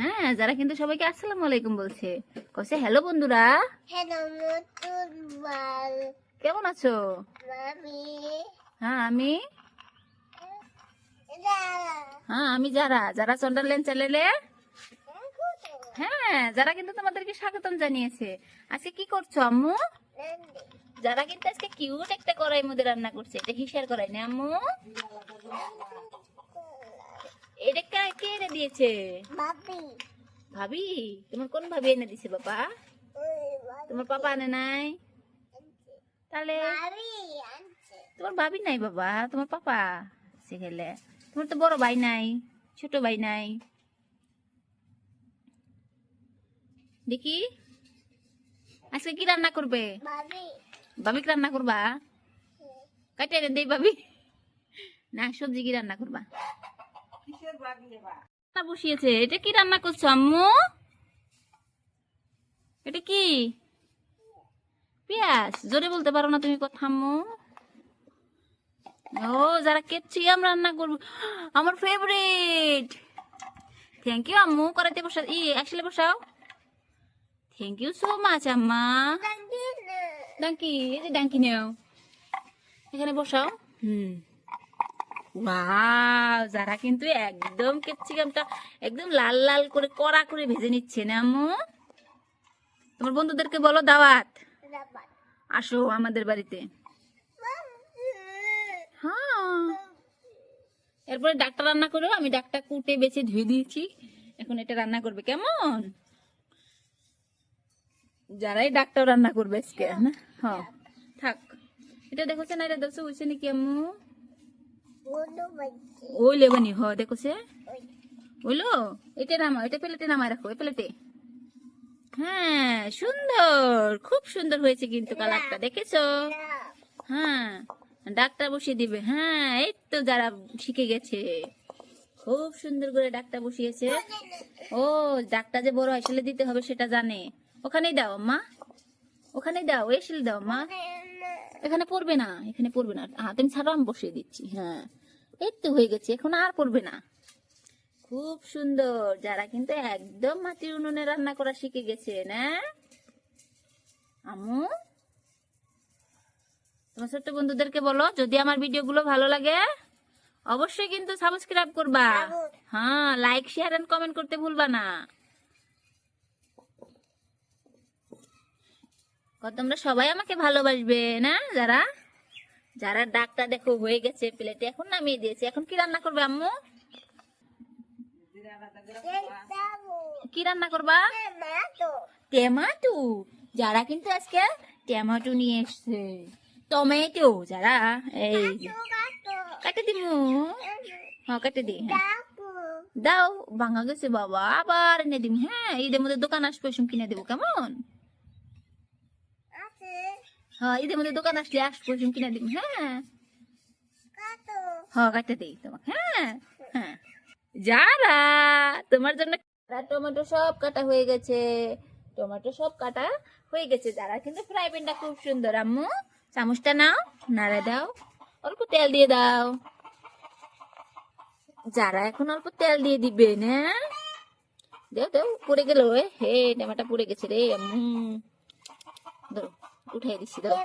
হ্যাঁ, যারা কিন্তু সবাইকে আসসালামু আলাইকুম বলছে, কইছে হ্যালো বন্ধুরা, কেমন আছো? হ্যাঁ আমি আমি যারা যারা সন্ডারল্যান্ড চ্যানেলে, হ্যাঁ যারা কিন্তু তোমাদেরকে স্বাগতম জানিয়েছে। আজকে কি করছো আম্মু? যারা কিন্তু আজকে কিউট একটা কড়াই মধ্যে রান্না করছে। এটা হিসার কড়াই না আম্মু? এটা কে এনে দিয়েছে? ভাবি। তোমার কোন ভাবি এনে দিছে বাবা? তোমার পাপা আনে নাই? তাহলে তোমার ভাবি নাই বাবা, তোমার পাপা শিখাইলে। তোমার তো বড় ভাই নাই, ছোট ভাই নাই। দেখি আজকে কি রান্না করবে? ভাবি কি রান্না করবা? কাটে এনে দেই ভাবি। না সবজি কি রান্না করবা? রান্না বসিয়েছে। এটা কি রান্না করছো আম্মু? এটা কি? পেঁয়াজ। জোরে বলতে পারো না তুমি কথা আম্মু? ও যারা ক্যাপসিকাম রান্না করবো, আমার ফেভারিট। থ্যাংক ইউ আম্মু। করাতে বসা আসলে বসাও। থ্যাংক ইউ সো মাচ আম্মা। ডাঙ্কি, এই যে ডাঙ্কি নাও, এখানে বসাও। ওয়াও, যারা কিন্তু একদম ক্যাপসিকামটা একদম লাল লাল করে কড়া করে ভেজে নিচ্ছে না আম্মু? তোমার বন্ধুদেরকে বলো দাওয়াত, আসো আমাদের বাড়িতে। হ্যাঁ, এরপরে ডাকটা রান্না করো। আমি ডাকটা কুটে বেছে ধুয়ে দিয়েছি, এখন এটা রান্না করবে। কেমন? যারাই ডাকটাও রান্না করবে আজকে না? হ্যাঁ থাক। এটা দেখোছে না, এটা দেখছো হয়েছে নাকি আম্মু? ওই লেবানি হ দেখোছে, বুঝলো? এটা নামা, এটা প্লেটে নামায় রাখো, এই প্লেটে। হ্যাঁ সুন্দর, খুব সুন্দর হয়েছে কিন্তু কালারটা, দেখেছো? হ্যাঁ, ডাকটা বসিয়ে দিবে। হ্যাঁ এই তো যারা শিখে গেছে, খুব সুন্দর করে ডাকটা বসিয়েছে। ও ডাকটা যে বড় আসলে দিতে হবে সেটা জানে। ওখানেই দাও মা, ওখানেই দাও, এসে দাও মা। এখানে পড়বে না, এখানে পড়বে না। তুমি ছাড়ো, আমি বসিয়ে দিচ্ছি। হ্যাঁ এই তো হয়ে গেছে, এখন আর পড়বে না। খুব সুন্দর। যারা কিন্তু একদম মাটির উনুনে রান্না করা শিখে গেছে না আম্মু? তোমার ছোট্ট বন্ধুদেরকে বলো, যদি আমার ভিডিওগুলো ভালো লাগে অবশ্যই কিন্তু সাবস্ক্রাইব করবা। হ্যাঁ, লাইক শেয়ার এন্ড কমেন্ট করতে ভুলবা না। তোমরা সবাই আমাকে ভালোবাসবে না? যারা যারা ডাকটা দেখো হয়ে গেছে প্লেটে, এখন নামিয়ে দিয়েছে। এখন কি রান্না করবে আম্মু? কি রান্না করবা? টমেটো। যারা কিন্তু আজকে টমেটো নিয়ে এসছে। টমেটো যারা, এই কাটে দিমু। হ্যাঁ কাটে দি। দাও, ভাঙা গেছে বাবা, আবার এনে দিম। হ্যাঁ ঈদের মধ্যে দোকান আসবে, কিনে দেবো। কেমন? হ্যাঁ ঈদের মধ্যে দোকান আসলে আসবো, কিনে দিম। হ্যাঁ হ্যাঁ কাটে দিই তোমাকে। হ্যাঁ হ্যাঁ। যারা তোমার জন্য টমেটো সব কাটা হয়ে গেছে, টমেটো সব কাটা হয়ে গেছে। যারা কিন্তু ফ্রাই প্যানটা খুব সুন্দর। আম্মু চামচটা নাও, নাড়া দাও, অল্প তেল দিয়ে দাও। যারা এখন অল্প তেল দিয়ে দিবে না? দেও দেও, পড়ে গেল। হে টমেটো পড়ে গেছে রে আম্মু। ধরো, উঠাই দিচ্ছি। ধরো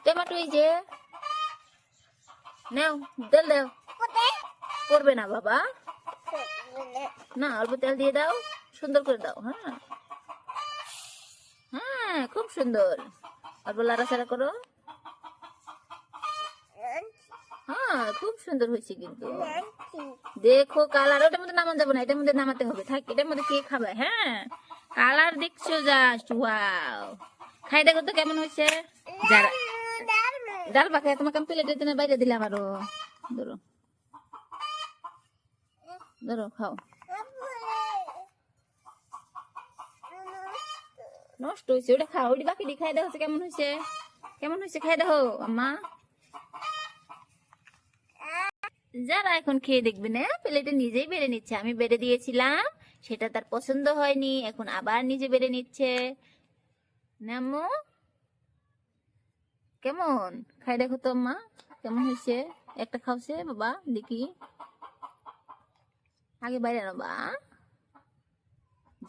টমেটো, এই যে নাও, তেল দাও। পড়বে না বাবা, না অল্প তেল দিয়ে দাও, সুন্দর করে দাও। হ্যাঁ হ্যাঁ খুব সুন্দর। অল্প লাড়াচাড়া করো। হ্যাঁ খুব সুন্দর হয়েছে কিন্তু। দেখো কালার, ওটার মধ্যে নামান যাবো না, এটার মধ্যে নামাতে হবে। থাক, এটার মধ্যে কে খাবে? হ্যাঁ কালার দেখছো জাস্ট ওয়াও। খাই দেখো তো কেমন হয়েছে। যারা ডাল পাখা তোমাকে আমি প্লেটের দিনে বাইরে দিলাম। আরো ধরো ধরো, খাও। নষ্ট হয়েছে, ওটা খাও। ওটি বাকি খাই দেখো কেমন হয়েছে, কেমন হয়েছে খাই দেখো আম্মা। যারা এখন খেয়ে দেখবে না, প্লেটে নিজেই বেড়ে নিচ্ছে। আমি বেড়ে দিয়েছিলাম, সেটা তার পছন্দ হয়নি, এখন আবার নিজে বেড়ে নিচ্ছে। নামো কেমন খাই দেখো তো আম্মা, কেমন হয়েছে। একটা খাওছে বাবা, দেখি। আগে বাইরে আনবা।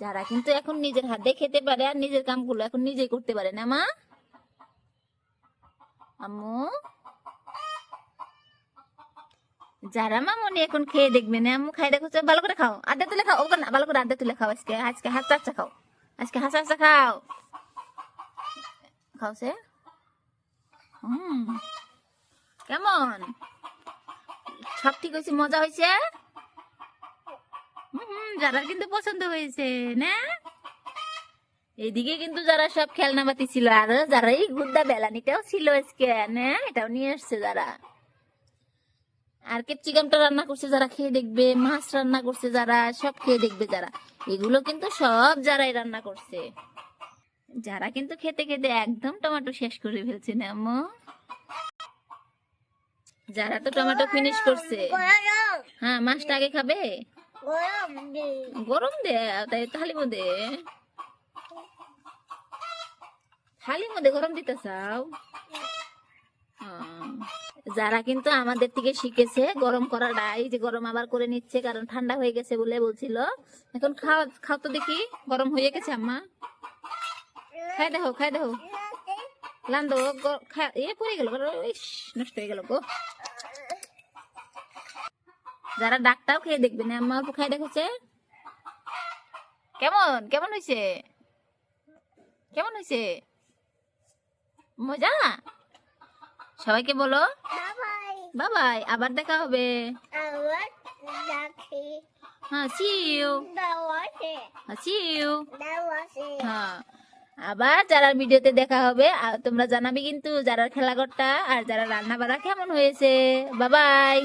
যারা কিন্তু এখন নিজের হাতে খেতে পারে আর নিজের কামগুলো এখন নিজেই করতে পারে না মা। আম্মু, যারা মামনি এখন খেয়ে দেখবে না আম্মু, খাই দেখো, ভালো করে খাও, আড্ডা তুলে খাও, ওকে না, ভালো করে আড্ডা তুলে খাও। আজকে আজকে হাসা হাসা খাও, আজকে হাসা হাসা খাও, খাও সে। কেমন, সব ঠিক হয়েছে, মজা হয়েছে? যারা কিন্তু পছন্দ হয়েছে না। এদিকে কিন্তু যারা সব খেলনাবাতি ছিল, আর যারা এই গুদ্দা বেলানিটাও ছিল আজকে না, এটাও নিয়ে আসছে যারা। আর ক্যাপসিকামটা রান্না করছে যারা, খেয়ে দেখবে। মাছ রান্না করছে যারা, সব খেয়ে দেখবে যারা। এগুলো কিন্তু সব যারাই রান্না করছে। যারা কিন্তু খেতে খেতে একদম টমেটো শেষ করে ফেলছে না আম্মু। যারা তো টমেটো ফিনিশ করছে। হ্যাঁ, মাছটা আগে খাবে, গরম দে, তাই থালি মধ্যে, থালি মধ্যে গরম দিতে চাও। যারা কিন্তু আমাদের থেকে শিখেছে গরম করাটা, এই যে গরম আবার করে নিচ্ছে কারণ ঠান্ডা হয়ে গেছে বলে বলছিল। এখন খাও, খাও তো দেখি, গরম হয়ে গেছে আম্মা, খাই দেখো, খাই দেখো, লান্দো এ পড়ে গেল, নষ্ট হয়ে গেল গো। যারা ডাকটাও খেয়ে দেখবে না আম্মা, অল্প খাই দেখেছে। কেমন কেমন হয়েছে, কেমন হয়েছে, মজা? সবাইকে বলো বাবাই, আবার দেখা হবে। হ্যাঁ, see you, see you, হ্যাঁ, আবার যারা ভিডিওতে দেখা হবে। আর তোমরা জানাবে কিন্তু যারা খেলাঘরটা আর যারা রান্না বাড়া কেমন হয়েছে। বাবাই।